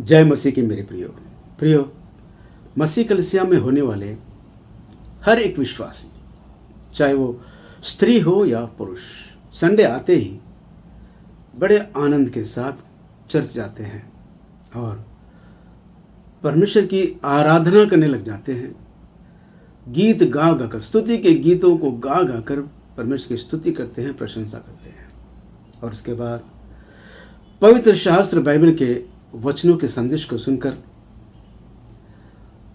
जय मसीह के मेरे प्रियो मसीह कलीसिया में होने वाले हर एक विश्वासी, चाहे वो स्त्री हो या पुरुष, संडे आते ही बड़े आनंद के साथ चर्च जाते हैं और परमेश्वर की आराधना करने लग जाते हैं। गीत गा गा कर, स्तुति के गीतों को गा गा कर परमेश्वर की स्तुति करते हैं, प्रशंसा करते हैं। और उसके बाद पवित्र शास्त्र बाइबल के वचनों के संदेश को सुनकर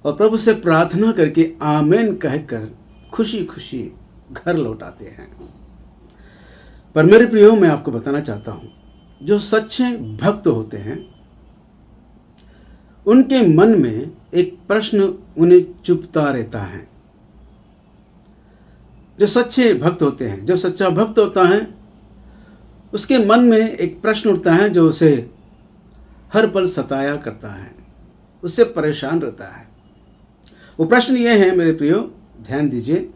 और प्रभु से प्रार्थना करके आमेन कहकर खुशी खुशी घर लौट आते हैं। पर मेरे प्रियो, मैं आपको बताना चाहता हूं, जो सच्चे भक्त होते हैं उनके मन में एक प्रश्न उन्हें चुभता रहता है। जो सच्चे भक्त होते हैं, जो सच्चा भक्त होता है, उसके मन में एक प्रश्न उठता है जो उसे हर पल सताया करता है, उससे परेशान रहता है। वो प्रश्न ये है मेरे प्रियो, ध्यान दीजिए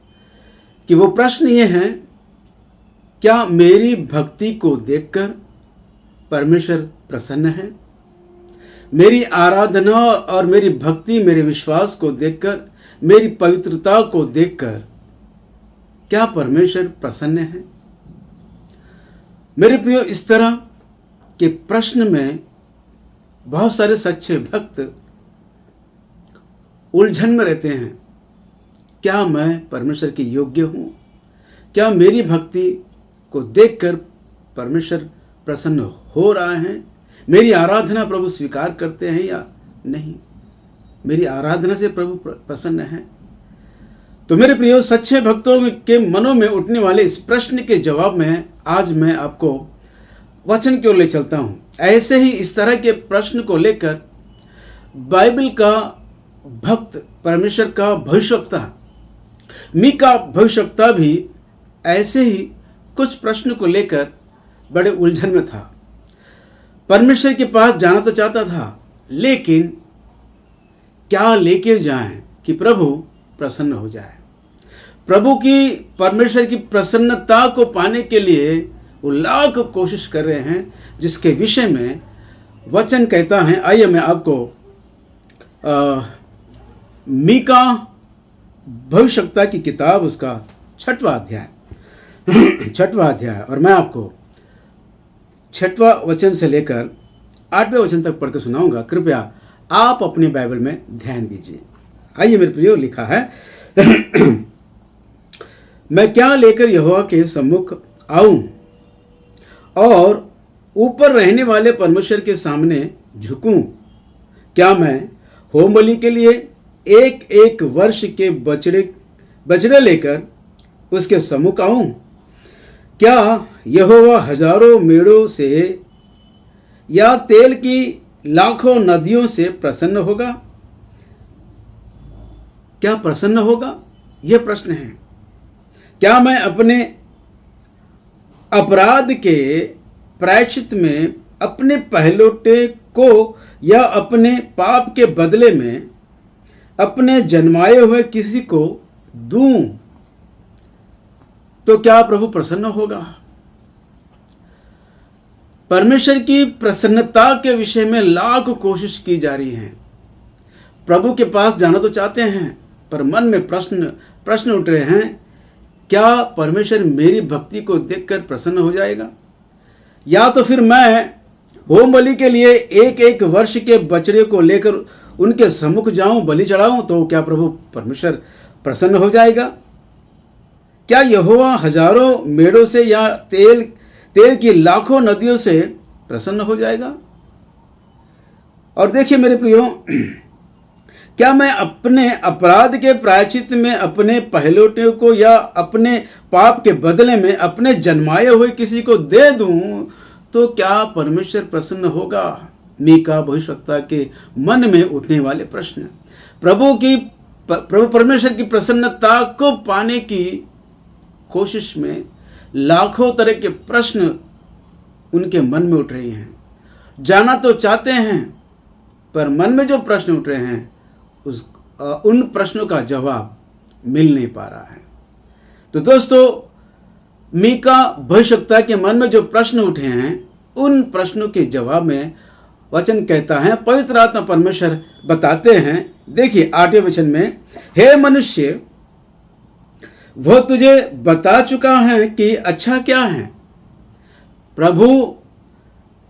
कि वो प्रश्न ये है, क्या मेरी भक्ति को देखकर परमेश्वर प्रसन्न है? मेरी आराधना और मेरी भक्ति, मेरे विश्वास को देखकर, मेरी पवित्रता को देखकर क्या परमेश्वर प्रसन्न है? मेरे प्रियो, इस तरह के प्रश्न में बहुत सारे सच्चे भक्त उलझन में रहते हैं। क्या मैं परमेश्वर के योग्य हूं? क्या मेरी भक्ति को देखकर परमेश्वर प्रसन्न हो रहा है? मेरी आराधना प्रभु स्वीकार करते हैं या नहीं? मेरी आराधना से प्रभु प्रसन्न है? तो मेरे प्रियो, सच्चे भक्तों के मनों में उठने वाले इस प्रश्न के जवाब में आज मैं आपको वचन की ओर ले चलता हूं। ऐसे ही इस तरह के प्रश्न को लेकर बाइबल का भक्त, परमेश्वर का भविष्यवक्ता मीका भविष्यवक्ता भी ऐसे ही कुछ प्रश्न को लेकर बड़े उलझन में था। परमेश्वर के पास जाना तो चाहता था, लेकिन क्या लेके जाएं कि प्रभु प्रसन्न हो जाए। प्रभु की, परमेश्वर की प्रसन्नता को पाने के लिए वो लाख कोशिश कर रहे हैं, जिसके विषय में वचन कहता है। आइए मैं आपको मीका भविष्यवक्ता की किताब, उसका 6वां अध्याय और मैं आपको 6वां वचन से लेकर 8वें वचन तक पढ़कर सुनाऊंगा। कृपया आप अपने बाइबल में ध्यान दीजिए। आइए मेरे प्रियो, लिखा है मैं क्या लेकर यहोवा के सम्मुख आऊं और ऊपर रहने वाले परमेश्वर के सामने झुकूं? क्या मैं होम बलि के लिए एक एक वर्ष के बछड़े लेकर उसके सम्मुख आऊं? क्या यहोवा हजारों मेढ़ों से या तेल की लाखों नदियों से प्रसन्न होगा? क्या प्रसन्न होगा? यह प्रश्न है। क्या मैं अपने अपराध के प्रायश्चित में अपने पहलौठे को या अपने पाप के बदले में अपने जन्माए हुए किसी को दूं तो क्या प्रभु प्रसन्न होगा? परमेश्वर की प्रसन्नता के विषय में लाख कोशिश की जा रही है। प्रभु के पास जाना तो चाहते हैं, पर मन में प्रश्न उठ रहे हैं, क्या परमेश्वर मेरी भक्ति को देखकर प्रसन्न हो जाएगा? या तो फिर मैं होम बलि के लिए एक एक वर्ष के बछड़े को लेकर उनके सम्मुख जाऊं, बलि चढ़ाऊं, तो क्या प्रभु परमेश्वर प्रसन्न हो जाएगा? क्या यहोवा हजारों मेढ़ों से या तेल की लाखों नदियों से प्रसन्न हो जाएगा? और देखिए मेरे प्रियो, क्या मैं अपने अपराध के प्रायश्चित में अपने पहलौठे को या अपने पाप के बदले में अपने जन्माए हुए किसी को दे दूं तो क्या परमेश्वर प्रसन्न होगा? मीका भविष्यवक्ता के मन में उठने वाले प्रश्न, प्रभु परमेश्वर की प्रसन्नता को पाने की कोशिश में लाखों तरह के प्रश्न उनके मन में उठ रहे हैं। जाना तो चाहते हैं, पर मन में जो प्रश्न उठ रहे हैं उन प्रश्नों का जवाब मिल नहीं पा रहा है। तो दोस्तों, मीका भविष्यवक्ता के मन में जो प्रश्न उठे हैं, उन प्रश्नों के जवाब में वचन कहता है, पवित्र आत्मा परमेश्वर बताते हैं, देखिए 8वें वचन में, हे मनुष्य, वो तुझे बता चुका है कि अच्छा क्या है। प्रभु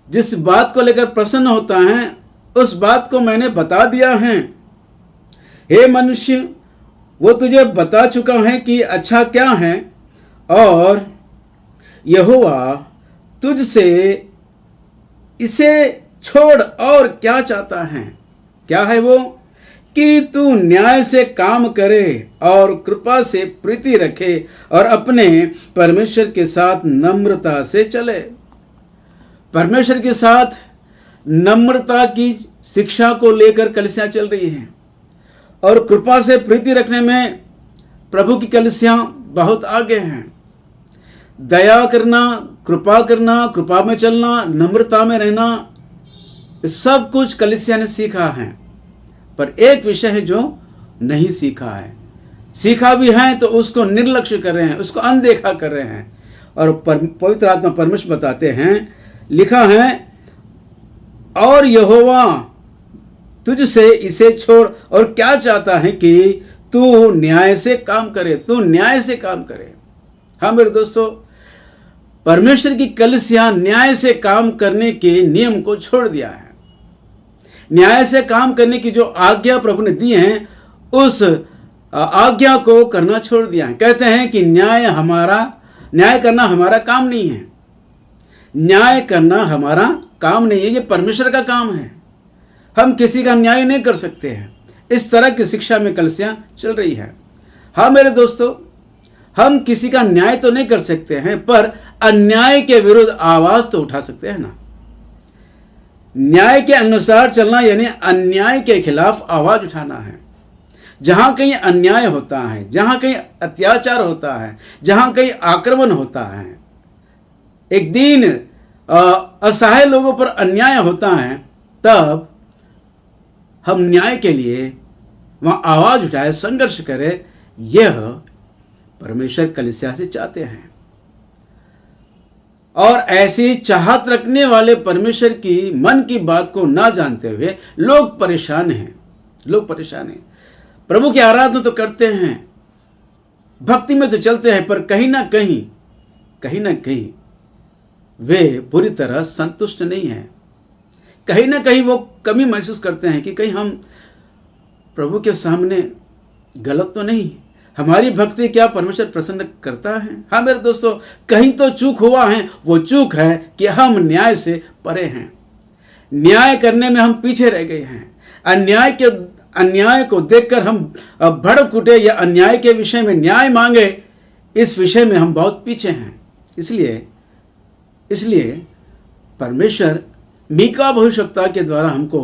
जिस बात को लेकर प्रसन्न होता है उस बात को मैंने बता दिया है। हे मनुष्य, वो तुझे बता चुका है कि अच्छा क्या है, और यहोवा तुझसे इसे छोड़ और क्या चाहता है। क्या है वो? कि तू न्याय से काम करे और कृपा से प्रीति रखे और अपने परमेश्वर के साथ नम्रता से चले। परमेश्वर के साथ नम्रता की शिक्षा को लेकर कलीसियां चल रही हैं, और कृपा से प्रीति रखने में प्रभु की कलीसियां बहुत आगे हैं। दया करना, कृपा में चलना, नम्रता में रहना, सब कुछ कलीसिया ने सीखा है। पर एक विषय है जो नहीं सीखा है, सीखा भी है तो उसको निर्लक्ष्य कर रहे हैं, उसको अनदेखा कर रहे हैं। और पवित्र आत्मा परमेश्वर बताते हैं, लिखा है, और यहोवा तुझसे इसे छोड़ और क्या चाहता है कि तू न्याय से काम करे, तू न्याय से काम करे। हाँ मेरे दोस्तों, परमेश्वर की कलीसिया न्याय से काम करने के नियम को छोड़ दिया है। न्याय से काम करने की जो आज्ञा प्रभु ने दी है, उस आज्ञा को करना छोड़ दिया है। कहते हैं कि न्याय करना हमारा काम नहीं है। न्याय करना हमारा काम नहीं है, ये परमेश्वर का काम है। हम किसी का न्याय नहीं कर सकते हैं। इस तरह की शिक्षा में कलीसिया चल रही है। हाँ मेरे दोस्तों, हम किसी का न्याय तो नहीं कर सकते हैं, पर अन्याय के विरुद्ध आवाज तो उठा सकते हैं ना। न्याय के अनुसार चलना यानी अन्याय के खिलाफ आवाज उठाना है। जहां कहीं अन्याय होता है, जहां कहीं अत्याचार होता है, जहां कहीं आक्रमण होता है, एक दिन असहाय लोगों पर अन्याय होता है, तब हम न्याय के लिए वहां आवाज उठाए, संघर्ष करें। यह परमेश्वर कलीसिया से चाहते हैं। और ऐसी चाहत रखने वाले परमेश्वर की मन की बात को ना जानते हुए लोग परेशान हैं। प्रभु की आराधना तो करते हैं, भक्ति में तो चलते हैं, पर कहीं ना कहीं वे पूरी तरह संतुष्ट नहीं हैं। कहीं ना कहीं वो कमी महसूस करते हैं कि कहीं हम प्रभु के सामने गलत तो नहीं, हमारी भक्ति क्या परमेश्वर प्रसन्न करता है। हाँ मेरे दोस्तों, कहीं तो चूक हुआ है। वो चूक है कि हम न्याय से परे हैं, न्याय करने में हम पीछे रह गए हैं। अन्याय को देखकर हम भड़क उठे या अन्याय के विषय में न्याय मांगे, इस विषय में हम बहुत पीछे हैं। इसलिए परमेश्वर मीका भविष्यवक्ता के द्वारा हमको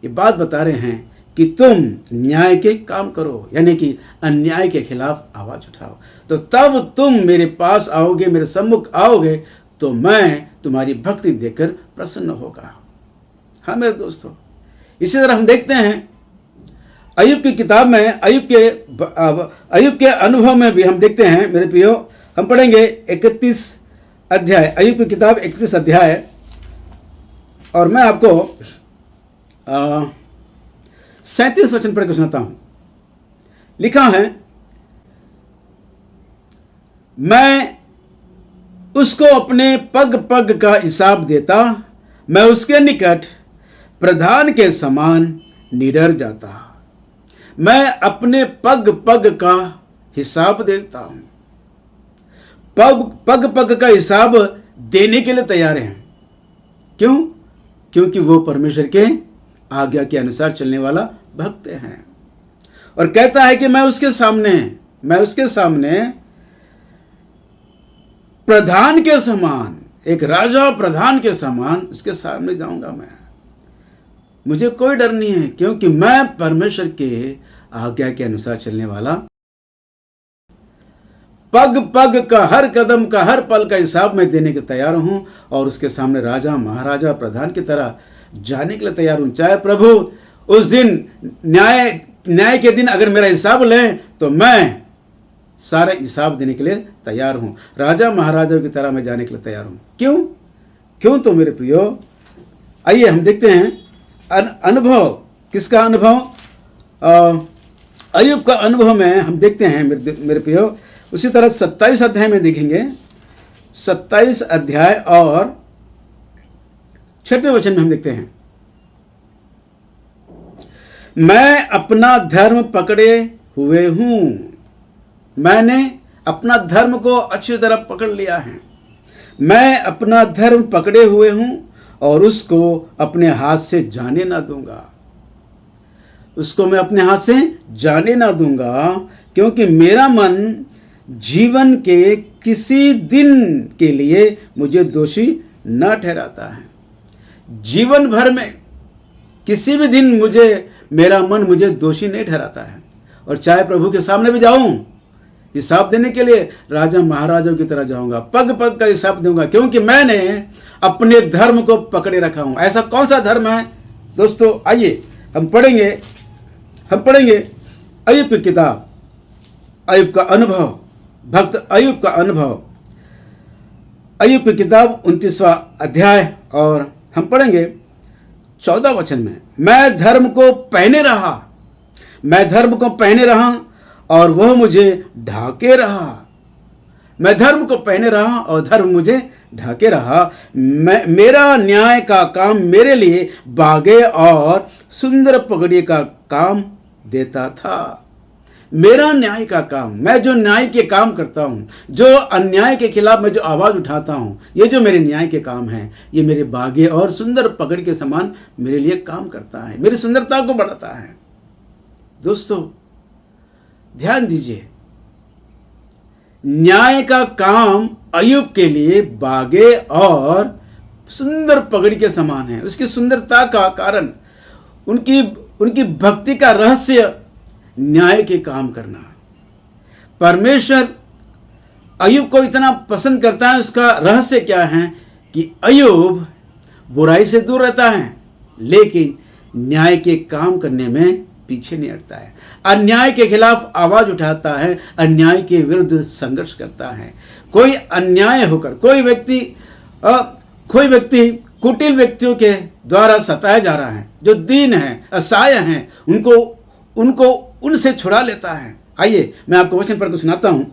ये बात बता रहे हैं कि तुम न्याय के काम करो, यानी कि अन्याय के खिलाफ आवाज उठाओ। तो तब तुम मेरे पास आओगे, मेरे सम्मुख आओगे, तो मैं तुम्हारी भक्ति देखकर प्रसन्न होगा। हाँ मेरे दोस्तों, इसी तरह हम देखते हैं अय्यूब की किताब में, अय्यूब के अनुभव में भी हम देखते हैं मेरे प्रियो। हम पढ़ेंगे 31 अध्याय, अय्यूब की किताब 31 अध्याय, और मैं आपको 37 वचन पढ़ के सुनाता हूं। लिखा है, मैं उसको अपने पग पग का हिसाब देता, मैं उसके निकट प्रधान के समान निडर जाता। मैं अपने पग पग का हिसाब देता हूं। पग पग का हिसाब देने के लिए तैयार हैं। क्यों? क्योंकि वो परमेश्वर के आज्ञा के अनुसार चलने वाला भक्त है। और कहता है कि मैं उसके सामने प्रधान के समान, एक राजा प्रधान के समान उसके सामने जाऊंगा। मैं, मुझे कोई डर नहीं है, क्योंकि मैं परमेश्वर के आज्ञा के अनुसार चलने वाला, पग पग का, हर कदम का, हर पल का हिसाब मैं देने के तैयार हूं, और उसके सामने राजा महाराजा प्रधान की तरह जाने के लिए तैयार हूं। चाहे प्रभु उस दिन न्याय के दिन अगर मेरा हिसाब लें, तो मैं सारे हिसाब देने के लिए तैयार हूं। राजा महाराजा की तरह मैं जाने के लिए तैयार हूं। क्यों? तो मेरे प्रियो, आइए हम देखते हैं अनुभव, किसका अनुभव? अय्यूब का अनुभव में हम देखते हैं मेरे प्रियो। उसी तरह 27 अध्याय में देखेंगे, 27 अध्याय और 6वें वचन में हम देखते हैं, मैं अपना धर्म पकड़े हुए हूं। मैंने अपना धर्म को अच्छी तरह पकड़ लिया है। मैं अपना धर्म पकड़े हुए हूं और उसको अपने हाथ से जाने ना दूंगा। उसको मैं अपने हाथ से जाने ना दूंगा, क्योंकि मेरा मन जीवन के किसी दिन के लिए मुझे दोषी न ठहराता है। जीवन भर में किसी भी दिन मेरा मन मुझे दोषी नहीं ठहराता है। और चाहे प्रभु के सामने भी जाऊं, हिसाब देने के लिए राजा महाराजाओं की तरह जाऊंगा, पग पग का हिसाब दूंगा, क्योंकि मैंने अपने धर्म को पकड़े रखा हूं। ऐसा कौन सा धर्म है दोस्तों? आइए हम पढ़ेंगे अय्यूब की किताब, अय्यूब का अनुभव, भक्त अय्यूब का अनुभव, अय्यूब की किताब 29वां अध्याय, और हम पढ़ेंगे 14 वचन में, मैं धर्म को पहने रहा और वह मुझे ढाके रहा। मैं धर्म को पहने रहा और धर्म मुझे ढाके रहा। मेरा न्याय का काम मेरे लिए बागे और सुंदर पगड़ी का काम देता था। मेरा न्याय का काम, मैं जो न्याय के काम करता हूं, जो अन्याय के खिलाफ मैं जो आवाज उठाता हूं, ये जो मेरे न्याय के काम है, ये मेरे बागे और सुंदर पगड़ी के समान मेरे लिए काम करता है, मेरी सुंदरता को बढ़ाता है। दोस्तों ध्यान दीजिए, न्याय का काम अय्यूब के लिए बागे और सुंदर पगड़ी के समान है। उसकी सुंदरता का कारण, उनकी भक्ति का रहस्य न्याय के काम करना। परमेश्वर अय्यूब को इतना पसंद करता है, उसका रहस्य क्या है कि अय्यूब बुराई से दूर रहता है, लेकिन न्याय के काम करने में पीछे नहीं हटता है। अन्याय के खिलाफ आवाज उठाता है, अन्याय के विरुद्ध संघर्ष करता है। कोई अन्याय होकर कोई व्यक्ति कुटिल व्यक्तियों के द्वारा सताया जा रहा है, जो दीन है, असहाय हैं, उनको उनसे छुड़ा लेता है। आइए मैं आपको वचन पढ़कर सुनाता हूं,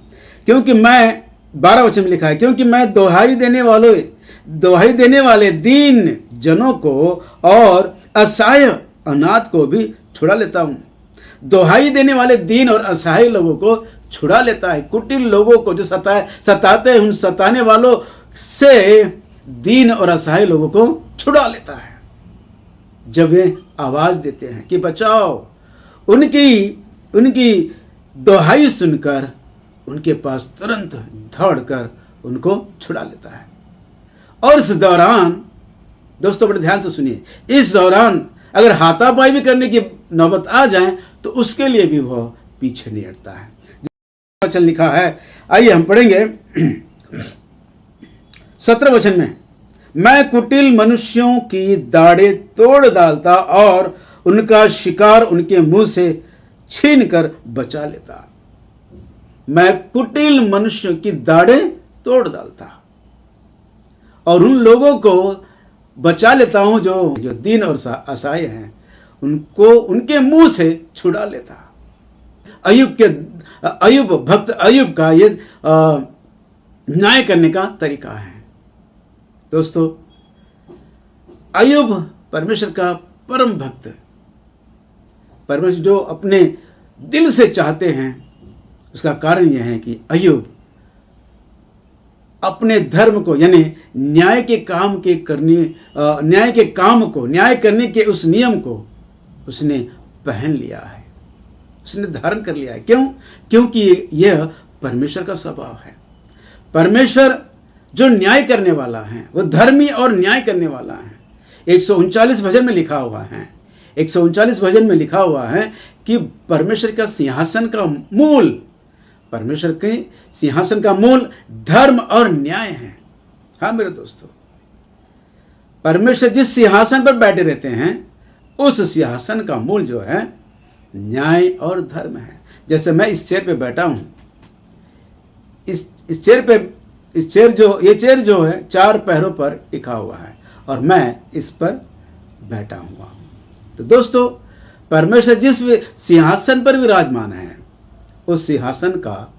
क्योंकि मैं 12 वचन में लिखा है, क्योंकि मैं दोहाई देने वाले दीन जनों को और असहाय अनाथ को भी छुड़ा लेता हूं। दोहाई देने वाले दीन और असहाय लोगों को छुड़ा लेता है। कुटिल लोगों को जो सताते हैं, उन सताने वालों से दीन और असहाय लोगों को छुड़ा लेता है। जब वे आवाज देते हैं कि बचाओ, उनकी दोहाई सुनकर उनके पास तुरंत दौड़कर उनको छुड़ा लेता है। और इस दौरान दोस्तों बड़े ध्यान से सुनिए, इस दौरान अगर हाथापाई भी करने की नौबत आ जाए तो उसके लिए भी वह पीछे नहीं हटता है। वचन लिखा है, आइए हम पढ़ेंगे 17 वचन में, मैं कुटिल मनुष्यों की दाढ़ें तोड़ डालता और उनका शिकार उनके मुंह से छीन कर बचा लेता। मैं कुटिल मनुष्यों की दाढ़ें तोड़ डालता और उन लोगों को बचा लेता हूं जो दीन और असहाय हैं, उनको उनके मुंह से छुड़ा लेता। भक्त अय्यूब का ये न्याय करने का तरीका है। दोस्तों अय्यूब परमेश्वर का परम भक्त, परमेश्वर जो अपने दिल से चाहते हैं, उसका कारण यह है कि अय्यूब अपने धर्म को यानी न्याय के काम को न्याय करने के उस नियम को उसने पहन लिया है, उसने धारण कर लिया है। क्यों? क्योंकि यह परमेश्वर का स्वभाव है। परमेश्वर जो न्याय करने वाला है, वो धर्मी और न्याय करने वाला है। 139 भजन में लिखा हुआ है, 139 भजन में लिखा हुआ है कि परमेश्वर का सिंहासन का मूल धर्म और न्याय है। हाँ मेरे दोस्तों, परमेश्वर जिस सिंहासन पर बैठे रहते हैं, उस सिंहासन का मूल जो है न्याय और धर्म है। जैसे मैं इस चेयर पे बैठा हूं, ये चेयर जो है 4 पैरों पर टिका हुआ है और मैं इस पर बैठा हुआ हूं। तो दोस्तों, परमेश्वर जिस सिंहासन पर विराजमान है, उस सिंहासन का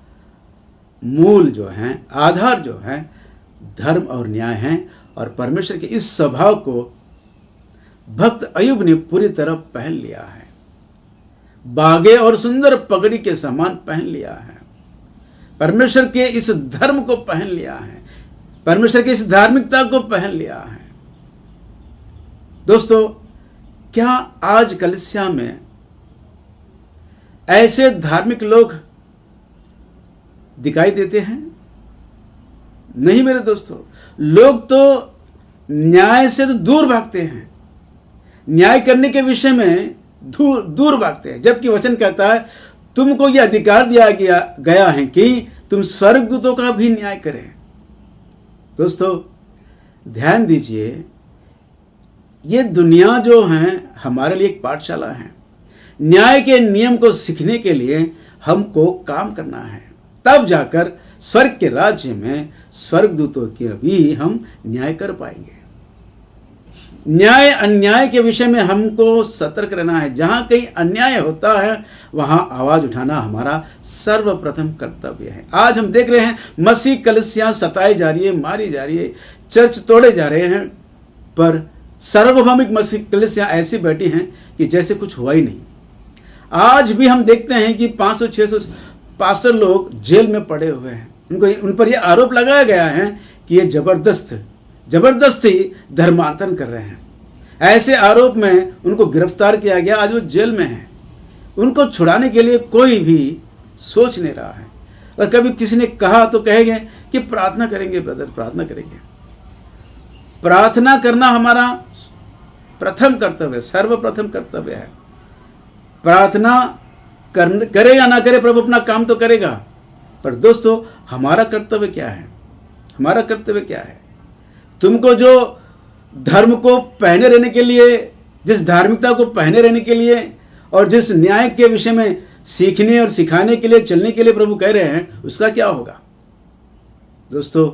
मूल जो है, आधार जो है, धर्म और न्याय है। और परमेश्वर के इस स्वभाव को भक्त अय्यूब ने पूरी तरह पहन लिया है, बागे और सुंदर पगड़ी के समान पहन लिया है। परमेश्वर के इस धर्म को पहन लिया है, परमेश्वर की इस धार्मिकता को पहन लिया है। दोस्तों, क्या आज कलीसिया में ऐसे धार्मिक लोग दिखाई देते हैं? नहीं मेरे दोस्तों, लोग तो न्याय से तो दूर भागते हैं, न्याय करने के विषय में दूर भागते हैं, जबकि वचन कहता है तुमको यह अधिकार दिया गया है कि तुम स्वर्गदूतों का भी न्याय करें। दोस्तों, ध्यान दीजिए, ये दुनिया जो है हमारे लिए एक पाठशाला है। न्याय के नियम को सीखने के लिए हमको काम करना है, तब जाकर स्वर्ग के राज्य में स्वर्गदूतों के भी हम न्याय कर पाएंगे। न्याय अन्याय के विषय में हमको सतर्क रहना है। जहां कहीं अन्याय होता है वहां आवाज उठाना हमारा सर्वप्रथम कर्तव्य है। आज हम देख रहे हैं मसीह कलीसियां सताई जा रही है, मारी जा रही है, चर्च तोड़े जा रहे हैं, पर सार्वभौमिक मसीह कलीसियां ऐसी बैठी हैं कि जैसे कुछ हुआ ही नहीं। आज भी हम देखते हैं कि 500-600 पास्टर लोग जेल में पड़े हुए हैं। उन पर यह आरोप लगाया गया है कि ये जबरदस्ती धर्मांतरण कर रहे हैं। ऐसे आरोप में उनको गिरफ्तार किया गया, आज वो जेल में है। उनको छुड़ाने के लिए कोई भी सोच नहीं रहा है। और कभी किसी ने कहा तो कहेंगे कि प्रार्थना करेंगे ब्रदर, प्रार्थना करेंगे। प्रार्थना करना हमारा प्रथम कर्तव्य, सर्वप्रथम कर्तव्य है। प्रार्थना करे या ना करे, प्रभु अपना काम तो करेगा। पर दोस्तों, हमारा कर्तव्य क्या है? हमारा कर्तव्य क्या है? तुमको जो धर्म को पहने रहने के लिए, जिस धार्मिकता को पहने रहने के लिए और जिस न्याय के विषय में सीखने और सिखाने के लिए, चलने के लिए प्रभु कह रहे हैं, उसका क्या होगा? दोस्तों,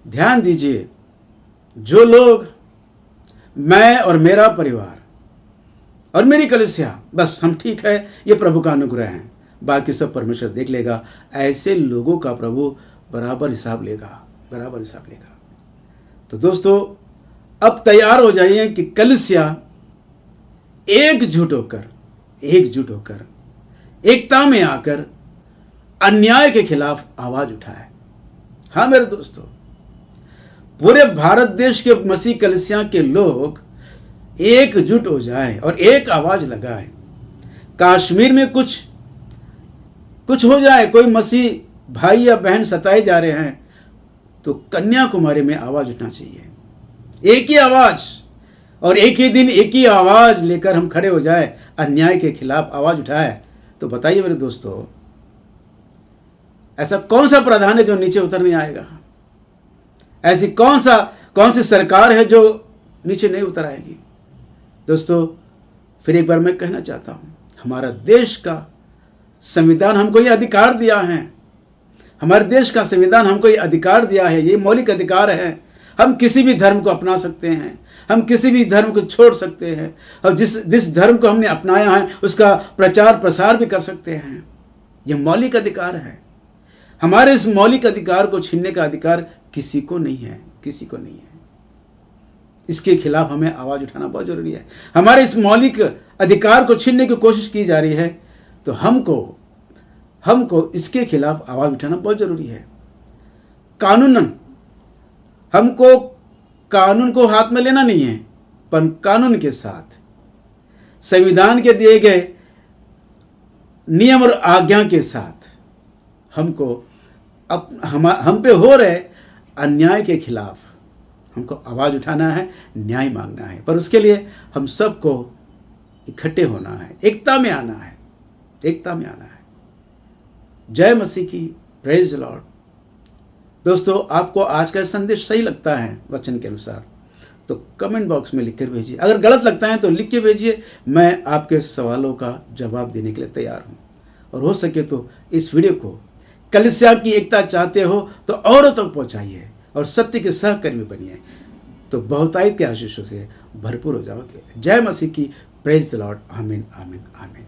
ध्यान दीजिए, जो लोग मैं और मेरा परिवार और मेरी कलीसिया, बस हम ठीक है, ये प्रभु का अनुग्रह है, बाकी सब परमेश्वर देख लेगा, ऐसे लोगों का प्रभु बराबर हिसाब लेगा। तो दोस्तों, अब तैयार हो जाइए कि कलीसिया एकजुट होकर एकता में आकर अन्याय के खिलाफ आवाज उठाए। हाँ मेरे दोस्तों, पूरे भारत देश के मसीह कलीसिया के लोग एकजुट हो जाए और एक आवाज लगाए। कश्मीर में कुछ हो जाए, कोई मसीह भाई या बहन सताए जा रहे हैं, तो कन्याकुमारी में आवाज उठना चाहिए। एक ही आवाज और एक ही दिन एक ही आवाज लेकर हम खड़े हो जाए, अन्याय के खिलाफ आवाज उठाए। तो बताइए मेरे दोस्तों, ऐसा कौन सा प्रधान है जो नीचे उतर नहीं आएगा? ऐसी कौन सी सरकार है जो नीचे नहीं उतर आएगी? दोस्तों, फिर एक बार मैं कहना चाहता हूं, हमारा देश का संविधान हमको ये अधिकार दिया है। हमारे देश का संविधान हमको ये अधिकार दिया है, ये मौलिक अधिकार है। हम किसी भी धर्म को अपना सकते हैं, हम किसी भी धर्म को छोड़ सकते हैं, और जिस धर्म को हमने अपनाया है उसका प्रचार प्रसार भी कर सकते हैं। ये मौलिक अधिकार है। हमारे इस मौलिक अधिकार को छीनने का अधिकार किसी को नहीं है। इसके खिलाफ हमें आवाज उठाना बहुत जरूरी है। हमारे इस मौलिक अधिकार को छीनने की कोशिश की जा रही है, तो हमको इसके खिलाफ आवाज उठाना बहुत जरूरी है। हमको कानून को हाथ में लेना नहीं है, पर कानून के साथ संविधान के दिए गए नियम और आज्ञा के साथ हमको हम पे हो रहे अन्याय के खिलाफ हमको आवाज उठाना है, न्याय मांगना है। पर उसके लिए हम सबको इकट्ठे होना है, एकता में आना है। जय मसीह की, प्रेज द लॉर्ड। दोस्तों, आपको आज का संदेश सही लगता है वचन के अनुसार तो कमेंट बॉक्स में लिख कर भेजिए। अगर गलत लगता है तो लिख के भेजिए, मैं आपके सवालों का जवाब देने के लिए तैयार हूं। और हो सके तो इस वीडियो को, कलीसिया की एकता चाहते हो तो औरों तक पहुंचाइए और सत्य के सहकर्मी बनिए। तो बहुतायत के आशीषों से भरपूर हो जाओगे। जय मसीह की। Praise the Lord. आमीन आमीन आमीन।